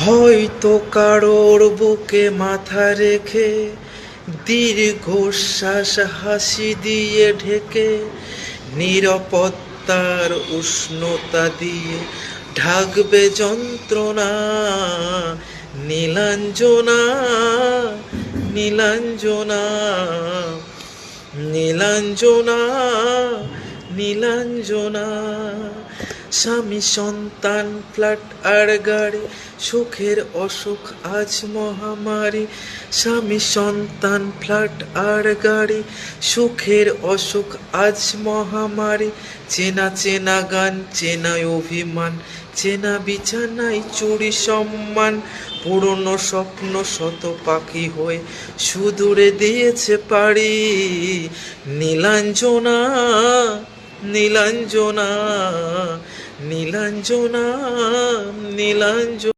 হয়তো কারোর বুকে মাথা রেখে দীর্ঘশ্বাস হাসি দিয়ে ঢেকে নিরাপত্তার উষ্ণতা দিয়ে ঢাকবে যন্ত্রণা। নীলাঞ্জনা, নীলাঞ্জনা, নীলাঞ্জনা, নীলাঞ্জনা। স্বামী সন্তান ফ্ল্যাট আর গাড়ি, সুখের অসুখ আজ মহামারী। স্বামী সন্তান ফ্ল্যাট আর গাড়ি, সুখের অসুখ আজ মহামারী। চেনা চেনা গান, চেনা অভিমান, চেনা বিছানায় চুরি সম্মান। পুরনো স্বপ্ন শত পাখি হয়ে সুদূরে দিয়েছে পাড়ি। নীলাঞ্জনা, নীলাঞ্জনা, নীলাঞ্জনা, নীলাঞ্জনা।